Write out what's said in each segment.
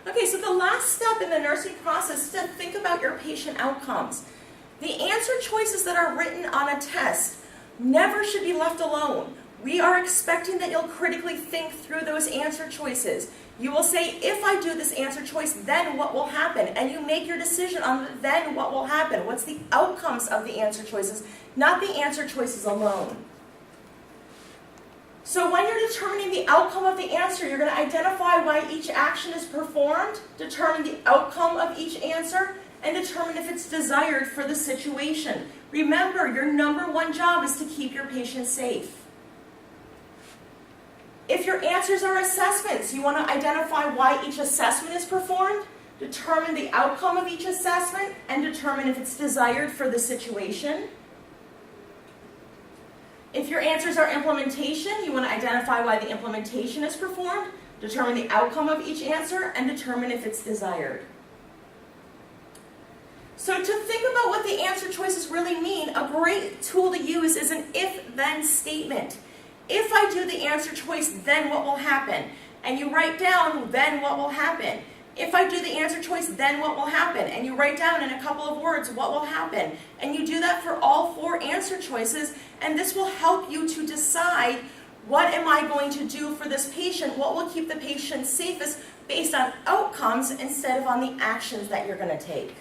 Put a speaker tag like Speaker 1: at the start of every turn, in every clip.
Speaker 1: Okay, so the last step in the nursing process is to think about your patient outcomes. The answer choices that are written on a test never should be left alone. We are expecting that you'll critically think through those answer choices. You will say, if I do this answer choice, then what will happen? And you make your decision on then what will happen. What's the outcomes of the answer choices, not the answer choices alone. So when you're determining the outcome of the answer, you're going to identify why each action is performed, determine the outcome of each answer, and determine if it's desired for the situation. Remember, your number one job is to keep your patient safe. If your answers are assessments, you want to identify why each assessment is performed, determine the outcome of each assessment, and determine if it's desired for the situation. If your answers are implementation, you want to identify why the implementation is performed, determine the outcome of each answer, and determine if it's desired. So to think about what the answer choices really mean, a great tool to use is an if-then statement. If I do the answer choice, then what will happen? And you write down, then what will happen? If I do the answer choice, then what will happen? And you write down in a couple of words what will happen. And you do that for all 4 answer choices, and this will help you to decide, what am I going to do for this patient? What will keep the patient safest based on outcomes instead of on the actions that you're going to take?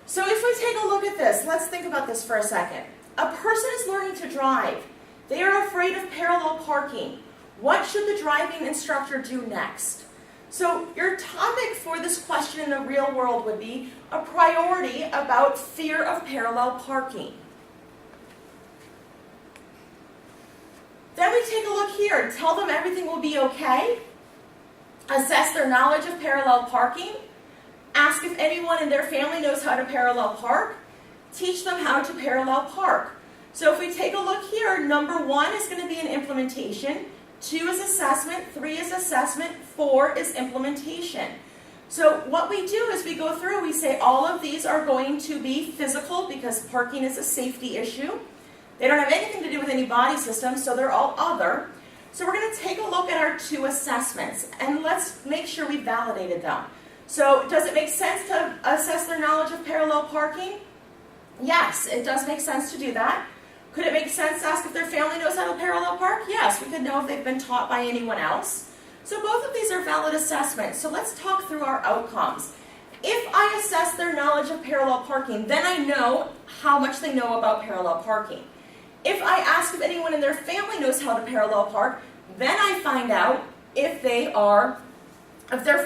Speaker 1: So if we take a look at this, let's think about this for a second. A person is learning to drive. They are afraid of parallel parking. What should the driving instructor do next? So your topic for this question in the real world would be a priority about fear of parallel parking. Then we take a look here. Tell them everything will be okay. Assess their knowledge of parallel parking. Ask if anyone in their family knows how to parallel park. Teach them how to parallel park. So if we take a look here, number 1 is going to be an implementation. 2 is assessment, 3 is assessment, 4 is implementation. So what we do is we go through, we say all of these are going to be physical because parking is a safety issue. They don't have anything to do with any body system, so they're all other. So we're going to take a look at our 2 assessments, and let's make sure we validated them. So does it make sense to assess their knowledge of parallel parking? Yes, it does make sense to do that. Could it make sense to ask if their family knows how to parallel park? Yes, we could know if they've been taught by anyone else. So both of these are valid assessments. So let's talk through our outcomes. If I assess their knowledge of parallel parking, then I know how much they know about parallel parking. If I ask if anyone in their family knows how to parallel park, then I find out if their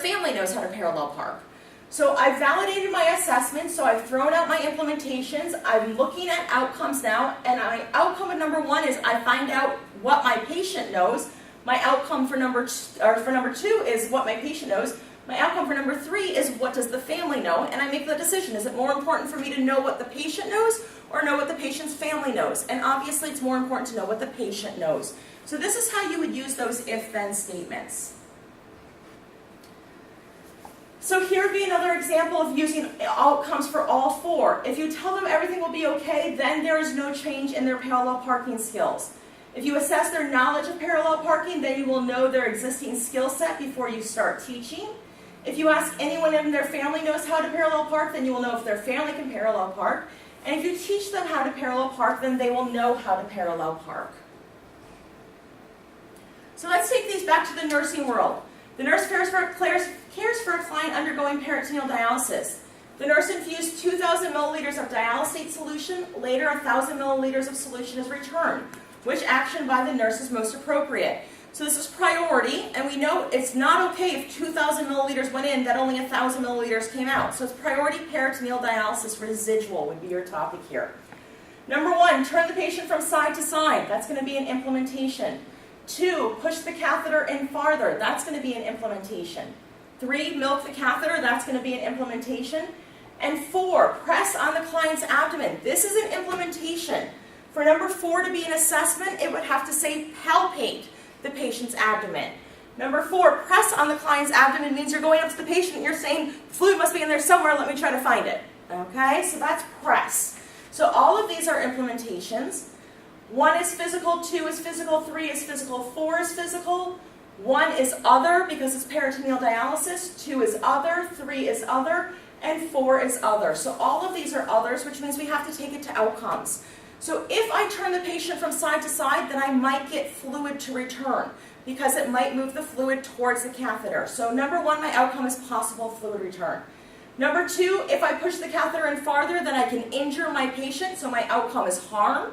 Speaker 1: family knows how to parallel park. So I've validated my assessment, so I've thrown out my implementations. I'm looking at outcomes now, and my outcome of number 1 is I find out what my patient knows. My outcome for number 2 is what my patient knows. My outcome for number 3 is what does the family know, and I make the decision. Is it more important for me to know what the patient knows or know what the patient's family knows? And obviously it's more important to know what the patient knows. So this is how you would use those if-then statements. So here would be another example of using outcomes for all 4. If you tell them everything will be okay, then there is no change in their parallel parking skills. If you assess their knowledge of parallel parking, then you will know their existing skill set before you start teaching. If you ask anyone in their family knows how to parallel park, then you will know if their family can parallel park. And if you teach them how to parallel park, then they will know how to parallel park. So let's take these back to the nursing world. The nurse cares for a client undergoing peritoneal dialysis. The nurse infused 2,000 milliliters of dialysate solution. Later, 1,000 milliliters of solution is returned. Which action by the nurse is most appropriate? So this is priority, and we know it's not okay if 2,000 milliliters went in that only 1,000 milliliters came out. So it's priority peritoneal dialysis residual would be your topic here. Number 1, turn the patient from side to side. That's going to be an implementation. 2, push the catheter in farther. That's going to be an implementation. 3, milk the catheter. That's going to be an implementation. And 4, press on the client's abdomen. This is an implementation. For number 4 to be an assessment, it would have to say palpate the patient's abdomen. Number 4, press on the client's abdomen means you're going up to the patient and you're saying, fluid must be in there somewhere, let me try to find it. Okay, so that's press. So all of these are implementations. 1 is physical, 2 is physical, 3 is physical, 4 is physical. 1 is other because it's peritoneal dialysis, 2 is other, 3 is other, and 4 is other. So all of these are others, which means we have to take it to outcomes. So if I turn the patient from side to side, then I might get fluid to return because it might move the fluid towards the catheter. So number 1, my outcome is possible fluid return. Number 2, if I push the catheter in farther, then I can injure my patient, so my outcome is harm.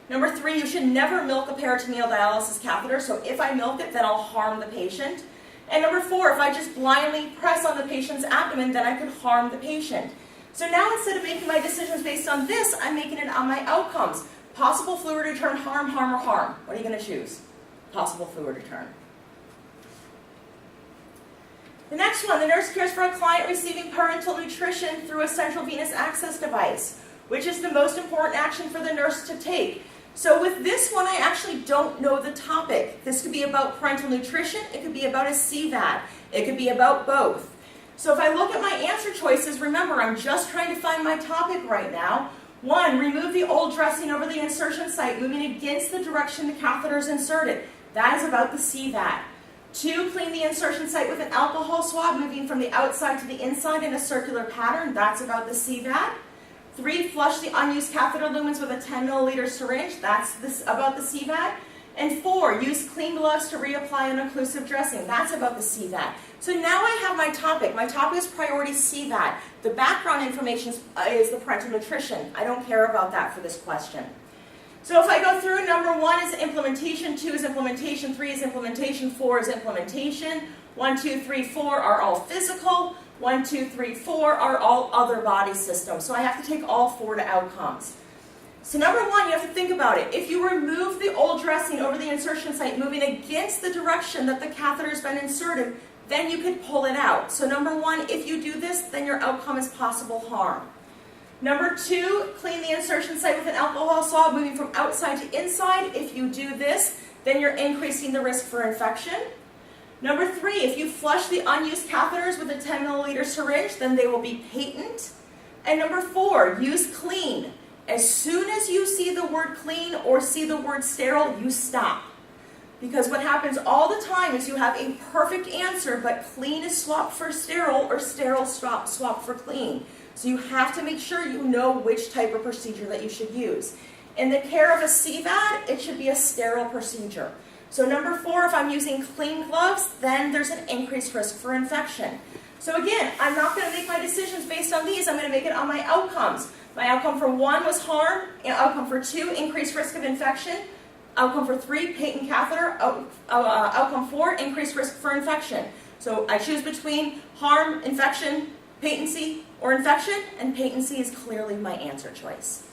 Speaker 1: Number 3, you should never milk a peritoneal dialysis catheter, so if I milk it, then I'll harm the patient. And number 4, if I just blindly press on the patient's abdomen, then I could harm the patient. So now instead of making my decisions based on this, I'm making it on my outcomes. Possible fluid return, harm, harm, or harm. What are you going to choose? Possible fluid return. The next one, the nurse cares for a client receiving parenteral nutrition through a central venous access device, which is the most important action for the nurse to take. So with this one, I actually don't know the topic. This could be about parenteral nutrition, it could be about a CVAD, it could be about both. So if I look at my answer choices, remember, I'm just trying to find my topic right now. 1, remove the old dressing over the insertion site, moving against the direction the catheter is inserted. That is about the CVAD. 2, clean the insertion site with an alcohol swab, moving from the outside to the inside in a circular pattern. That's about the CVAD. 3, flush the unused catheter lumens with a 10 milliliter syringe. That's about the CVAD. And 4, use clean gloves to reapply an occlusive dressing. That's about the CVAD. So now I have my topic. My topic is priority CVAD. The background information is the parenteral nutrition. I don't care about that for this question. So if I go through, number 1 is implementation, 2 is implementation, 3 is implementation, 4 is implementation, 1, 2, 3, 4 are all physical, 1, 2, 3, 4 are all other body systems. So I have to take all 4 to outcomes. So number 1, you have to think about it. If you remove the old dressing over the insertion site, moving against the direction that the catheter has been inserted, then you could pull it out. So number 1, if you do this, then your outcome is possible harm. Number 2, clean the insertion site with an alcohol swab, moving from outside to inside. If you do this, then you're increasing the risk for infection. Number 3, if you flush the unused catheters with a 10 milliliter syringe, then they will be patent. And number 4, use clean. As soon as you see the word clean or see the word sterile, you stop. Because what happens all the time is you have a perfect answer, but clean is swapped for sterile or sterile swapped for clean. So you have to make sure you know which type of procedure that you should use. In the care of a CVAD, it should be a sterile procedure. So number 4, if I'm using clean gloves, then there's an increased risk for infection. So again, I'm not going to make my decisions based on these. I'm going to make it on my outcomes. My outcome for 1 was harm. Outcome for 2, increased risk of infection. Outcome for 3, patent catheter. Outcome 4, increased risk for infection. So I choose between harm, infection, patency, or infection, and patency is clearly my answer choice.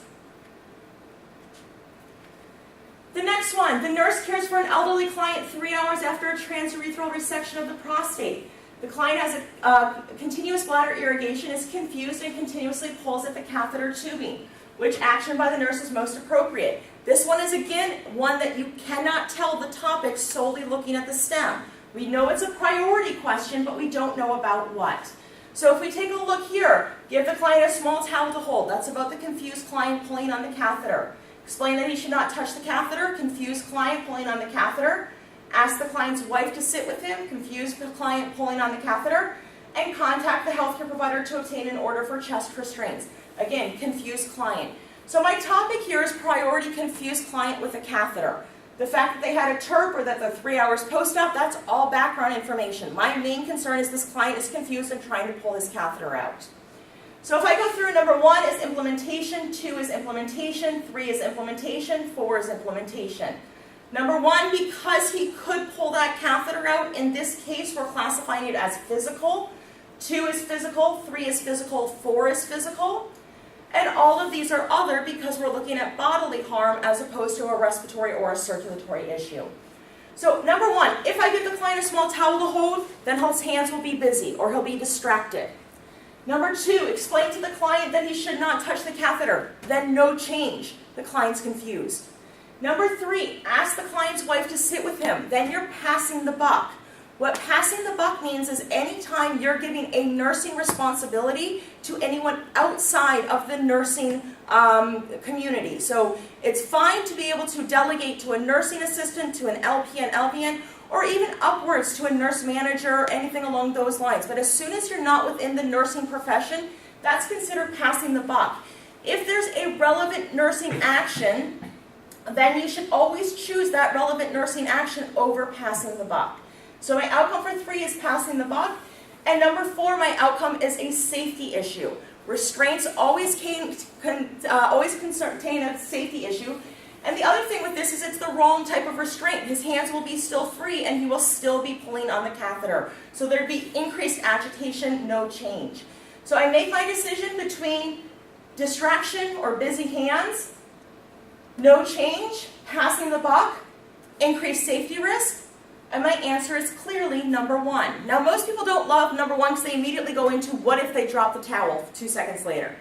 Speaker 1: The next one, the nurse cares for an elderly client 3 hours after a transurethral resection of the prostate. The client has a continuous bladder irrigation, is confused, and continuously pulls at the catheter tubing. Which action by the nurse is most appropriate? This one is, again, one that you cannot tell the topic solely looking at the stem. We know it's a priority question, but we don't know about what. So if we take a look here, give the client a small towel to hold. That's about the confused client pulling on the catheter. Explain that he should not touch the catheter. Confused client pulling on the catheter. Ask the client's wife to sit with him. Confused client pulling on the catheter. And contact the healthcare provider to obtain an order for chest restraints. Again, confused client. So my topic here is priority confused client with a catheter. The fact that they had a TURP or that they're 3 hours post-op, that's all background information. My main concern is this client is confused and trying to pull his catheter out. So if I go through, number 1 is implementation, 2 is implementation, 3 is implementation, 4 is implementation. Number 1, because he could pull that catheter out, in this case we're classifying it as physical. 2 is physical, 3 is physical, 4 is physical. And all of these are other because we're looking at bodily harm as opposed to a respiratory or a circulatory issue. So number 1, if I give the client a small towel to hold, then his hands will be busy or he'll be distracted. Number 2, explain to the client that he should not touch the catheter, then no change. The client's confused. Number 3, ask the client's wife to sit with him, then you're passing the buck. What passing the buck means is anytime you're giving a nursing responsibility to anyone outside of the nursing community. So it's fine to be able to delegate to a nursing assistant, to an LP and LVN, or even upwards to a nurse manager or anything along those lines. But as soon as you're not within the nursing profession, that's considered passing the buck. If there's a relevant nursing action, then you should always choose that relevant nursing action over passing the buck. So my outcome for 3 is passing the buck. And number 4, my outcome is a safety issue. Restraints always contain a safety issue. And the other thing with this is it's the wrong type of restraint. His hands will be still free and he will still be pulling on the catheter. So there'd be increased agitation, no change. So I make my decision between distraction or busy hands, no change, passing the buck, increased safety risk, and my answer is clearly number 1. Now most people don't love number 1 because they immediately go into what if they drop the towel 2 seconds later.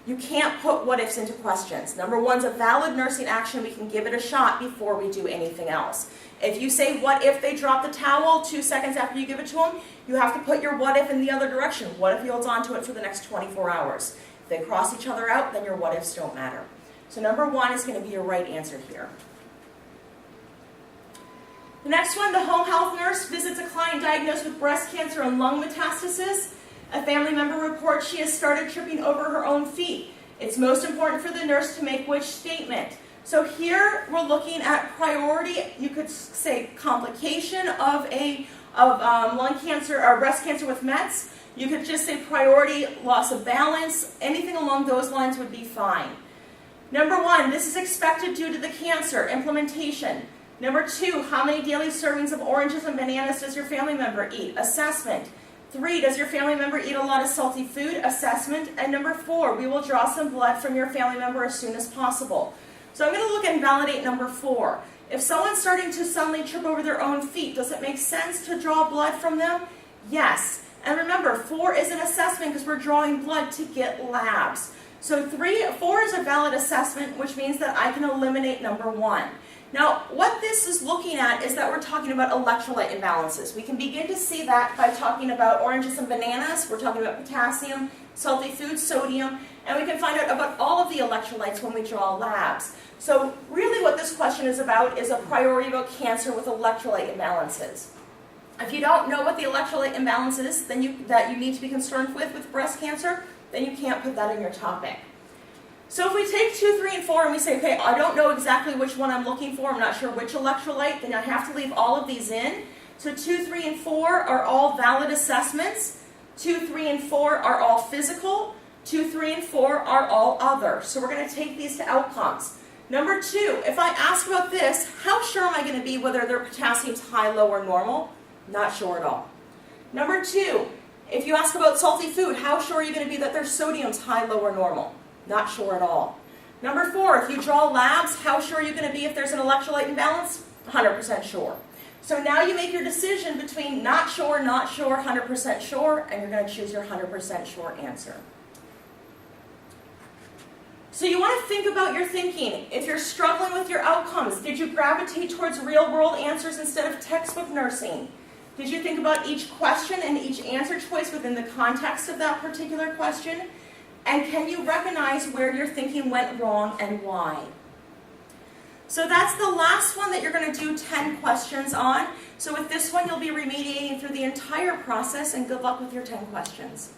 Speaker 1: You can't put what ifs into questions. Number 1's a valid nursing action. We can give it a shot before we do anything else. If you say what if they drop the towel 2 seconds after you give it to them, you have to put your what if in the other direction. What if he holds on to it for the next 24 hours? If they cross each other out, then your what ifs don't matter. So number 1 is going to be your right answer here. The next one, the home health nurse visits a client diagnosed with breast cancer and lung metastasis. A family member reports she has started tripping over her own feet. It's most important for the nurse to make which statement? So here we're looking at priority. You could say complication of lung cancer or breast cancer with Mets. You could just say priority, loss of balance. Anything along those lines would be fine. Number 1, this is expected due to the cancer, implementation. Number 2, how many daily servings of oranges and bananas does your family member eat? Assessment. 3, does your family member eat a lot of salty food? Assessment. And number 4, we will draw some blood from your family member as soon as possible. So I'm going to look and validate number 4. If someone's starting to suddenly trip over their own feet, does it make sense to draw blood from them? Yes. And remember, 4 is an assessment because we're drawing blood to get labs. So 4 is a valid assessment, which means that I can eliminate number 1. Now, what this is looking at is that we're talking about electrolyte imbalances. We can begin to see that by talking about oranges and bananas. We're talking about potassium, salty foods, sodium, and we can find out about all of the electrolytes when we draw labs. So really what this question is about is a priority about cancer with electrolyte imbalances. If you don't know what the electrolyte imbalance is that you need to be concerned with breast cancer, then you can't put that in your topic. So if we take 2, 3, and 4 and we say, okay, I don't know exactly which one I'm looking for, I'm not sure which electrolyte, then I have to leave all of these in. So 2, 3, and 4 are all valid assessments. 2, 3, and 4 are all physical. 2, 3, and 4 are all other. So we're going to take these to outcomes. Number 2, if I ask about this, how sure am I going to be whether their potassium's high, low, or normal? Not sure at all. Number 2, if you ask about salty food, how sure are you going to be that their sodium's high, low, or normal? Not sure at all. Number 4, if you draw labs, how sure are you going to be if there's an electrolyte imbalance? 100% sure. So now you make your decision between not sure, 100% sure, and you're going to choose your 100% sure answer. So you want to think about your thinking. If you're struggling with your outcomes, did you gravitate towards real-world answers instead of textbook nursing? Did you think about each question and each answer choice within the context of that particular question? And can you recognize where your thinking went wrong and why? So that's the last one that you're going to do 10 questions on. So with this one, you'll be remediating through the entire process, and good luck with your 10 questions.